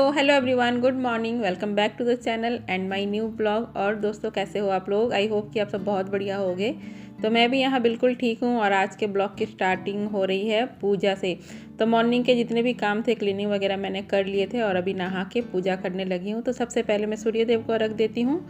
Hello everyone, good morning, welcome back to the channel and my new blog. और दोस्तों, कैसे हो आप लोग? आई होप कि आप सब बहुत बढ़िया होगे। तो मैं भी यहाँ बिल्कुल ठीक हूँ। और आज के ब्लॉग की स्टार्टिंग हो रही है पूजा से। तो मॉर्निंग के जितने भी काम थे, क्लीनिंग वगैरह मैंने कर लिए थे और अभी नहा के पूजा करने लगी हूँ। तो सबसे पहले मैं सूर्य देव को रख देती हूँ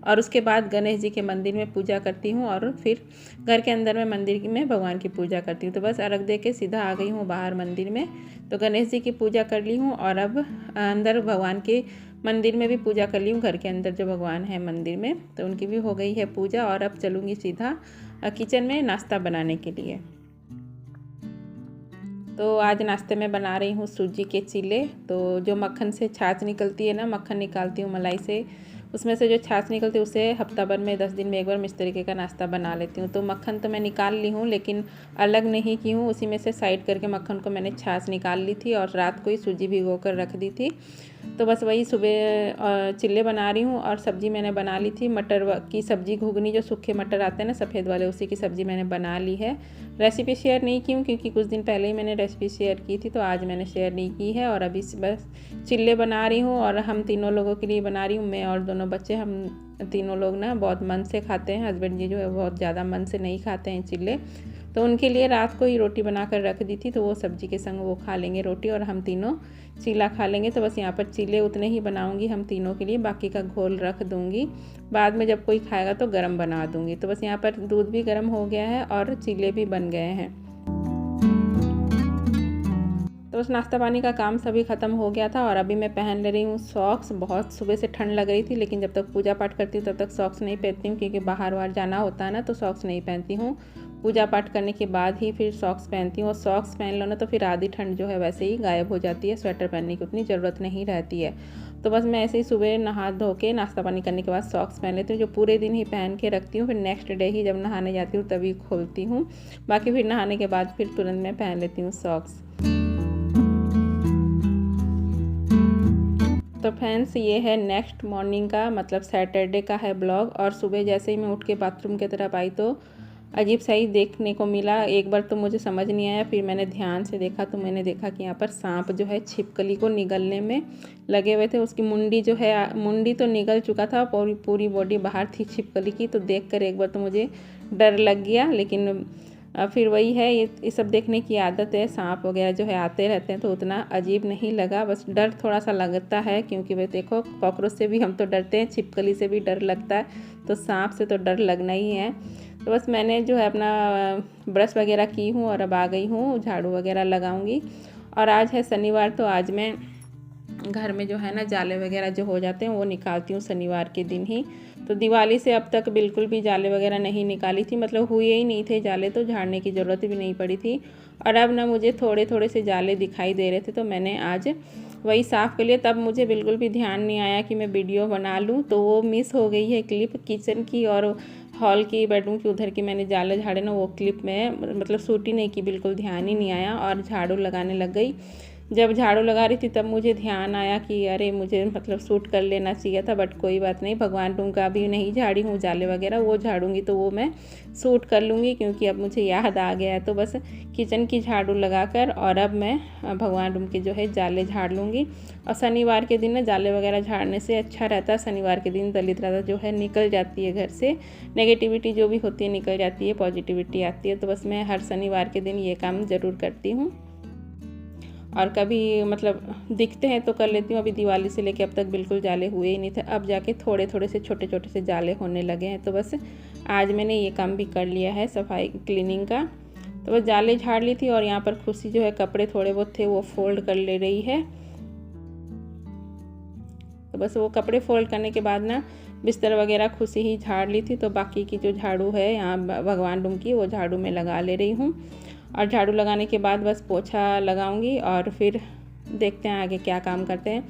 और उसके बाद गणेश जी के मंदिर में पूजा करती हूँ और फिर घर के अंदर में मंदिर में भगवान की पूजा करती हूँ। तो बस अर्घ दे के सीधा आ गई हूँ बाहर मंदिर में। तो गणेश जी की पूजा कर ली हूँ और अब अंदर भगवान के मंदिर में भी पूजा कर ली हूँ। घर के अंदर जो भगवान है मंदिर में, तो उनकी भी हो गई है पूजा। और अब चलूँगी सीधा किचन में नाश्ता बनाने के लिए। तो आज नाश्ते में बना रही हूँ सूजी के चीले। तो जो मक्खन से छाछ निकलती है ना, मक्खन निकालती हूँ मलाई से, उसमें से जो छाछ निकलती है उसे हफ्ता भर में 10 दिन में एक बार इस तरीके का नाश्ता बना लेती हूँ। तो मक्खन तो मैं निकाल ली हूँ, लेकिन अलग नहीं की हूँ, उसी में से साइड करके मक्खन को मैंने छाछ निकाल ली थी और रात को ही सूजी भिगो कर रख दी थी। तो बस वही सुबह चिल्ले बना रही हूँ। और सब्ज़ी मैंने बना ली थी, मटर की सब्ज़ी, घुगनी, जो सूखे मटर आते हैं ना सफ़ेद वाले, उसी की सब्ज़ी मैंने बना ली है। रेसिपी शेयर नहीं की हूँ क्योंकि कुछ दिन पहले ही मैंने रेसिपी शेयर की थी, तो आज मैंने शेयर नहीं की है। और अभी बस चिल्ले बना रही हूँ और हम तीनों लोगों के लिए बना रही हूँ। मैं और दोनों बच्चे, हम तीनों लोग ना बहुत मन से खाते हैं। हस्बैंड जी जो है बहुत ज़्यादा मन से नहीं खाते हैं चिल्ले, तो उनके लिए रात को ही रोटी बना कर रख दी थी। तो वो सब्ज़ी के संग वो खा लेंगे रोटी और हम तीनों चीला खा लेंगे। तो बस यहाँ पर चीले उतने ही बनाऊंगी हम तीनों के लिए, बाकी का घोल रख दूंगी। बाद में जब कोई खाएगा तो गरम बना दूंगी। तो बस यहाँ पर दूध भी गर्म हो गया है और चीले भी बन गए हैं। तो बस नाश्ता पानी का काम सभी ख़त्म हो गया था और अभी मैं पहन ले रही हूँ सॉक्स। बहुत सुबह से ठंड लग रही थी, लेकिन जब तक पूजा पाठ करती हूँ तब तक सॉक्स नहीं पहनती हूँ, क्योंकि बाहर जाना होता है ना, तो सॉक्स नहीं पहनती हूँ। पूजा पाठ करने के बाद ही फिर सॉक्स पहनती हूँ। और सॉक्स पहन लो ना तो फिर आधी ठंड जो है वैसे ही गायब हो जाती है, स्वेटर पहनने की उतनी ज़रूरत नहीं रहती है। तो बस मैं ऐसे ही सुबह नहा धो के नाश्ता पानी करने के बाद सॉक्स पहन लेती हूँ, जो पूरे दिन ही पहन के रखती हूँ। फिर नेक्स्ट डे ही जब नहाने जाती हूँ तभी खोलती हूँ। बाकी फिर नहाने के बाद फिर तुरंत मैं पहन लेती हूँ सॉक्स। तो फ्रेंड्स, ये है नेक्स्ट मॉर्निंग का, मतलब सैटरडे का है ब्लॉग। और सुबह जैसे ही मैं उठ के बाथरूम की तरफ आई तो अजीब सा ही देखने को मिला। एक बार तो मुझे समझ नहीं आया, फिर मैंने ध्यान से देखा तो मैंने देखा कि यहाँ पर सांप जो है छिपकली को निगलने में लगे हुए थे। उसकी मुंडी जो है, मुंडी तो निगल चुका था, पूरी बॉडी बाहर थी छिपकली की। तो देखकर एक बार तो मुझे डर लग गया। लेकिन फिर वही है, ये सब देखने की आदत है। सांप वगैरह जो है आते रहते हैं, तो उतना अजीब नहीं लगा। बस डर थोड़ा सा लगता है, क्योंकि वे देखो, कॉकरोच से भी हम तो डरते हैं, छिपकली से भी डर लगता है, तो सांप से तो डर लगना ही है। तो बस मैंने जो है अपना ब्रश वगैरह की हूँ और अब आ गई हूँ, झाड़ू वगैरह लगाऊंगी। और आज है शनिवार, तो आज मैं घर में जो है ना जाले वगैरह जो हो जाते हैं वो निकालती हूँ शनिवार के दिन ही। तो दिवाली से अब तक बिल्कुल भी जाले वगैरह नहीं निकाली थी, मतलब हुए ही नहीं थे जाले, तो झाड़ने की ज़रूरत भी नहीं पड़ी थी। और अब ना मुझे थोड़े थोड़े से जाले दिखाई दे रहे थे, तो मैंने आज वही साफ़ कर लिया। तब मुझे बिल्कुल भी ध्यान नहीं आया कि मैं वीडियो बना लूँ, तो वो मिस हो गई है क्लिप किचन की और हॉल की, बेडरूम की, उधर की मैंने जाले झाड़े ना, वो क्लिप में मतलब शूट ही नहीं की, बिल्कुल ध्यान ही नहीं आया और झाड़ू लगाने लग गई। जब झाड़ू लगा रही थी तब मुझे ध्यान आया कि अरे मुझे मतलब शूट कर लेना चाहिए था, बट कोई बात नहीं, भगवान रूम का भी नहीं झाड़ी हूँ जाले वगैरह, वो झाड़ूंगी तो वो मैं शूट कर लूँगी, क्योंकि अब मुझे याद आ गया है। तो बस किचन की झाड़ू लगाकर और अब मैं भगवान रूम के जो है जाले झाड़ लूँगी। और शनिवार के दिन ना जाले वगैरह झाड़ने से अच्छा रहता है। शनिवार के दिन दरिद्रता जो है निकल जाती है घर से, नेगेटिविटी जो भी होती है निकल जाती है, पॉजिटिविटी आती है। तो बस मैं हर शनिवार के दिन ये काम ज़रूर करती हूँ। और कभी मतलब दिखते हैं तो कर लेती हूँ। अभी दिवाली से लेके अब तक बिल्कुल जाले हुए ही नहीं थे, अब जाके थोड़े थोड़े से छोटे छोटे से जाले होने लगे हैं। तो बस आज मैंने ये काम भी कर लिया है, सफाई क्लीनिंग का। तो बस जाले झाड़ ली थी और यहाँ पर खुशी जो है कपड़े थोड़े बहुत थे वो फोल्ड कर ले रही है। तो बस वो कपड़े फोल्ड करने के बाद ना बिस्तर वगैरह खुशी ही झाड़ ली थी। तो बाकी की जो झाड़ू है यहाँ भगवान रूम की, वो झाड़ू में लगा ले रही हूँ। और झाड़ू लगाने के बाद बस पोछा लगाऊंगी और फिर देखते हैं आगे क्या काम करते हैं।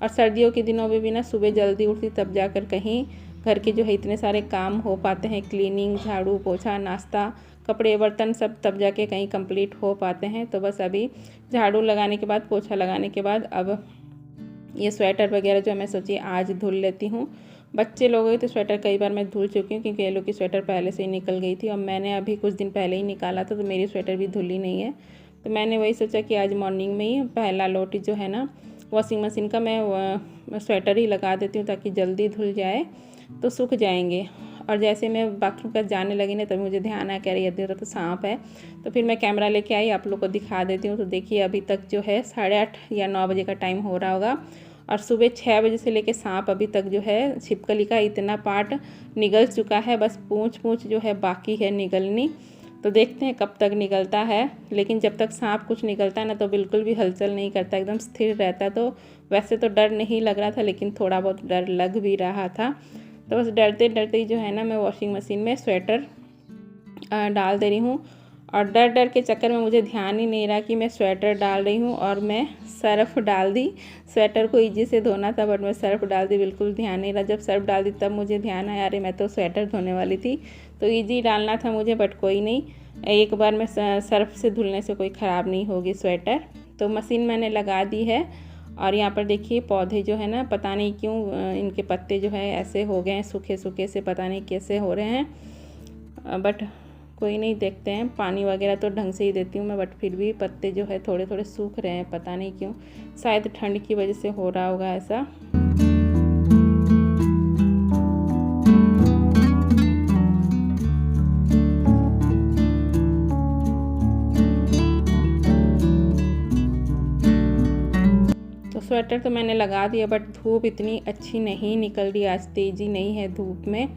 और सर्दियों के दिनों में भी ना सुबह जल्दी उठती, तब जाकर कहीं घर के जो है इतने सारे काम हो पाते हैं, क्लीनिंग, झाड़ू पोछा, नाश्ता, कपड़े बर्तन, सब तब जाके कहीं कंप्लीट हो पाते हैं। तो बस अभी झाड़ू लगाने के बाद, पोछा लगाने के बाद, अब ये स्वेटर वगैरह जो मैं सोची आज धुल लेती हूँ। बच्चे लोग हैं तो स्वेटर कई बार मैं धुल चुकी हूँ, क्योंकि ये लोग की स्वेटर पहले से ही निकल गई थी और मैंने अभी कुछ दिन पहले ही निकाला था, तो मेरी स्वेटर भी धुली नहीं है। तो मैंने वही सोचा कि आज मॉर्निंग में ही पहला लोटी जो है ना वॉशिंग मशीन का मैं स्वेटर ही लगा देती हूँ ताकि जल्दी धुल जाए तो सूख जाएंगे। और जैसे मैं बाथरूम पर जाने लगी ना तभी मुझे ध्यान आया, कह रही है तो सांप है। तो फिर मैं कैमरा लेके आई, आप लोग को दिखा देती हूँ। तो देखिए अभी तक जो है 8:30 या 9 बजे का टाइम हो रहा होगा और सुबह 6 बजे से लेके सांप अभी तक जो है छिपकली का इतना पार्ट निगल चुका है, बस पूँछ जो है बाकी है निगलनी। तो देखते हैं कब तक निकलता है। लेकिन जब तक सांप कुछ निकलता है ना तो बिल्कुल भी हलचल नहीं करता, एकदम स्थिर रहता है। तो वैसे तो डर नहीं लग रहा था लेकिन थोड़ा बहुत डर लग भी रहा था। तो बस डरते डरते ही जो है ना मैं वॉशिंग मशीन में स्वेटर डाल दे रही हूँ। और डर डर के चक्कर में मुझे ध्यान ही नहीं रहा कि मैं स्वेटर डाल रही हूँ और मैं सर्फ़ डाल दी। स्वेटर को ईजी से धोना था बट मैं सर्फ़ डाल दी, बिल्कुल ध्यान नहीं रहा। जब सर्फ़ डाल दी तब मुझे ध्यान आया, अरे मैं तो स्वेटर धोने वाली थी। तो ईजी डालना था मुझे बट कोई नहीं, एक बार में सर्फ़ से धुलने से कोई ख़राब नहीं होगी स्वेटर। तो मशीन मैंने लगा दी है। और यहाँ पर देखिए पौधे जो है ना पता नहीं क्यों इनके पत्ते जो है ऐसे हो गए हैं, सूखे सूखे से, पता नहीं कैसे हो रहे हैं। बट कोई नहीं, देखते हैं। पानी वगैरह तो ढंग से ही देती हूँ मैं बट फिर भी पत्ते जो है थोड़े थोड़े सूख रहे हैं, पता नहीं क्यों, शायद ठंड की वजह से हो रहा होगा ऐसा। तो स्वेटर तो मैंने लगा दिया बट धूप इतनी अच्छी नहीं निकल रही, आज तेज़ी नहीं है धूप में।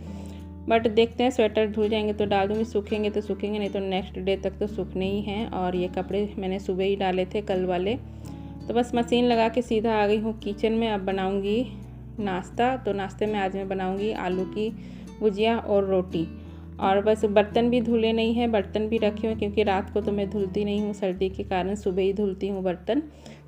बट देखते हैं, स्वेटर धुल जाएंगे तो डाल दूँगी, सूखेंगे तो सूखेंगे, नहीं तो नेक्स्ट डे तक तो सूखने ही हैं। और ये कपड़े मैंने सुबह ही डाले थे कल वाले। तो बस मशीन लगा के सीधा आ गई हूँ किचन में। अब बनाऊँगी नाश्ता। तो नाश्ते में आज मैं बनाऊँगी आलू की भुजिया और रोटी। और बस बर्तन भी धुले नहीं हैं, बर्तन भी रखे हुए क्योंकि रात को तो मैं धुलती नहीं हूँ सर्दी के कारण, सुबह ही धुलती हूँ बर्तन।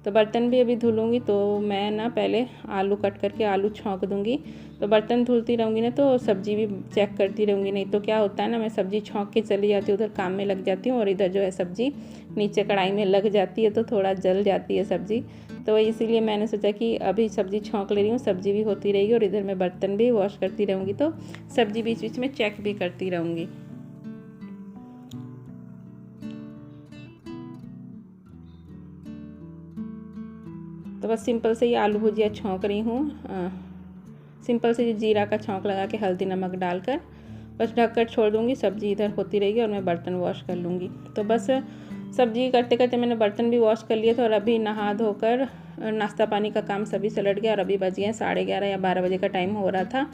तो बर्तन भी अभी धुलूँगी। तो मैं ना पहले आलू कट करके आलू छौंक दूँगी। तो बर्तन धुलती रहूँगी ना तो सब्ज़ी भी चेक करती रहूँगी, नहीं तो क्या होता है ना मैं सब्ज़ी छौंक के चली जाती हूँ, उधर काम में लग जाती हूँ और इधर जो है सब्ज़ी नीचे कढ़ाई में लग जाती है तो थोड़ा जल जाती है सब्ज़ी। तो इसीलिए मैंने सोचा कि अभी सब्ज़ी छौंक ले रही हूँ, सब्ज़ी भी होती रहेगी और इधर मैं बर्तन भी वॉश करती रहूँगी तो सब्ज़ी बीच बीच में चेक भी करती रहूँगी। तो बस सिंपल से ही आलू भुजिया छौंक रही हूँ, सिंपल से जीरा का छौंक लगा के हल्दी नमक डालकर बस ढककर छोड़ दूँगी। सब्ज़ी इधर होती रहेगी और मैं बर्तन वॉश कर लूँगी। तो बस सब्ज़ी करते करते मैंने बर्तन भी वॉश कर लिए थे और अभी नहा धोकर नाश्ता पानी का काम सभी से लट गया और अभी बज गए 11:30 या 12 बजे का टाइम हो रहा था।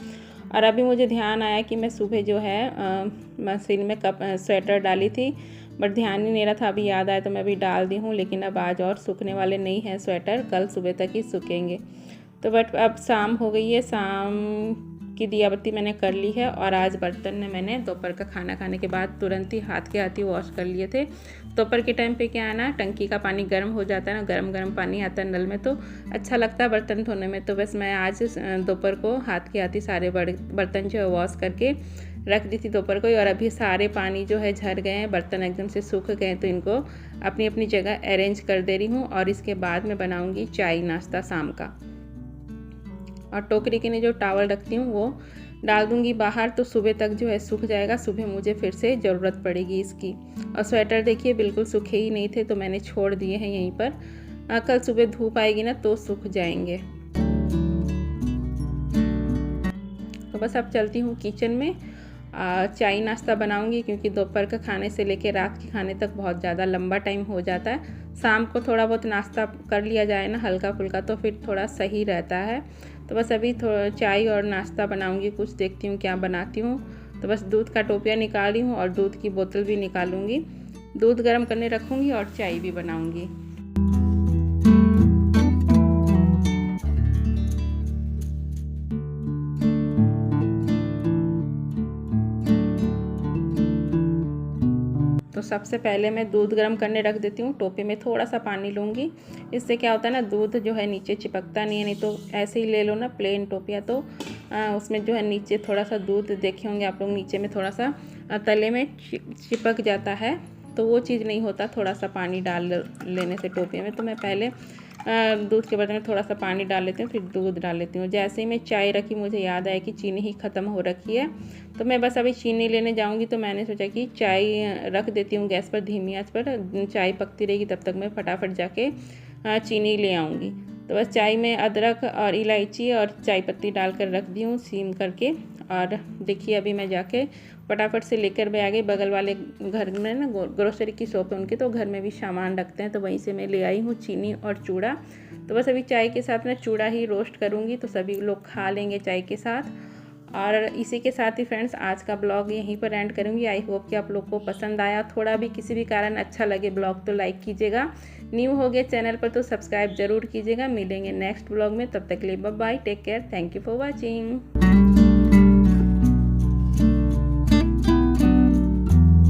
और अभी मुझे ध्यान आया कि मैं सुबह जो है मशीन में स्वेटर डाली थी बट ध्यान ही नहीं रहा था, अभी याद आया तो मैं अभी डाल दी हूँ। लेकिन अब आज और सूखने वाले नहीं हैं स्वेटर, कल सुबह तक ही सूखेंगे। तो बट अब शाम हो गई है, शाम की दिया बत्ती मैंने कर ली है। और आज बर्तन ने मैंने दोपहर का खाना खाने के बाद तुरंत ही हाथ के हाथ ही वॉश कर लिए थे। दोपहर के टाइम पे क्या है ना, टंकी का पानी गर्म हो जाता है ना, गरम गरम पानी आता है नल में तो अच्छा लगता है बर्तन धोने में। तो बस मैं आज दोपहर को हाथ के हाथ ही सारे बर्तन जो है वॉश करके रख दी थी दोपहर को। और अभी सारे पानी जो है झड़ गए हैं, बर्तन एकदम से सूख गए हैं तो इनको अपनी अपनी जगह अरेंज कर दे रही हूँ। और इसके बाद मैं बनाऊँगी चाय नाश्ता शाम का। और टोकरी के लिए जो टावल रखती हूँ वो डाल दूँगी बाहर, तो सुबह तक जो है सूख जाएगा। सुबह मुझे फिर से ज़रूरत पड़ेगी इसकी। और स्वेटर देखिए बिल्कुल सूखे ही नहीं थे तो मैंने छोड़ दिए हैं यहीं पर, कल सुबह धूप आएगी ना तो सूख जाएंगे। तो बस अब चलती हूँ किचन में, चाय नाश्ता बनाऊंगी क्योंकि दोपहर का खाने से लेके रात के खाने तक बहुत ज़्यादा लंबा टाइम हो जाता है। शाम को थोड़ा बहुत नाश्ता कर लिया जाए ना हल्का फुल्का तो फिर थोड़ा सही रहता है। तो बस अभी थोड़ा चाय और नाश्ता बनाऊंगी, कुछ देखती हूँ क्या बनाती हूँ। तो बस दूध का टोपिया निकाल रही हूँ और दूध की बोतल भी निकालूंगी, दूध गर्म करने रखूँगी और चाय भी बनाऊँगी। तो सबसे पहले मैं दूध गर्म करने रख देती हूँ। टोपे में थोड़ा सा पानी लूँगी, इससे क्या होता है ना दूध जो है नीचे चिपकता नहीं है। नहीं तो ऐसे ही ले लो ना प्लेन टोपिया तो उसमें जो है नीचे थोड़ा सा दूध, देखे होंगे आप लोग, नीचे में थोड़ा सा तले में चिपक जाता है, तो वो चीज़ नहीं होता थोड़ा सा पानी डाल लेने से टोपिया में। तो मैं पहले दूध के बर्तन में थोड़ा सा पानी डाल लेती हूँ, फिर दूध डाल लेती हूँ। जैसे ही मैं चाय रखी मुझे याद आया कि चीनी ही ख़त्म हो रखी है, तो मैं बस अभी चीनी लेने जाऊँगी। तो मैंने सोचा कि चाय रख देती हूँ गैस पर धीमी आंच पर, चाय पकती रहेगी तब तक मैं फटाफट जाके चीनी ले आऊँगी। तो बस चाय में अदरक और इलायची और चाय पत्ती डालकर रख दी हूँ सीम करके। और देखिए अभी मैं जाके फटाफट से लेकर मैं आ गई। बगल वाले घर में ना ग्रोसरी की शॉप है उनकी, तो घर में भी सामान रखते हैं, तो वहीं से मैं ले आई हूँ चीनी और चूड़ा। तो बस अभी चाय के साथ मैं चूड़ा ही रोस्ट करूँगी, तो सभी लोग खा लेंगे चाय के साथ। और इसी के साथ ही फ्रेंड्स आज का ब्लॉग यहीं पर एंड करूँगी। आई होप कि आप लोग को पसंद आया। थोड़ा भी किसी भी कारण अच्छा लगे ब्लॉग तो लाइक कीजिएगा, न्यू हो गए चैनल पर तो सब्सक्राइब जरूर कीजिएगा। मिलेंगे नेक्स्ट ब्लॉग में, तब तक के लिए bye bye, take care, thank you for watching.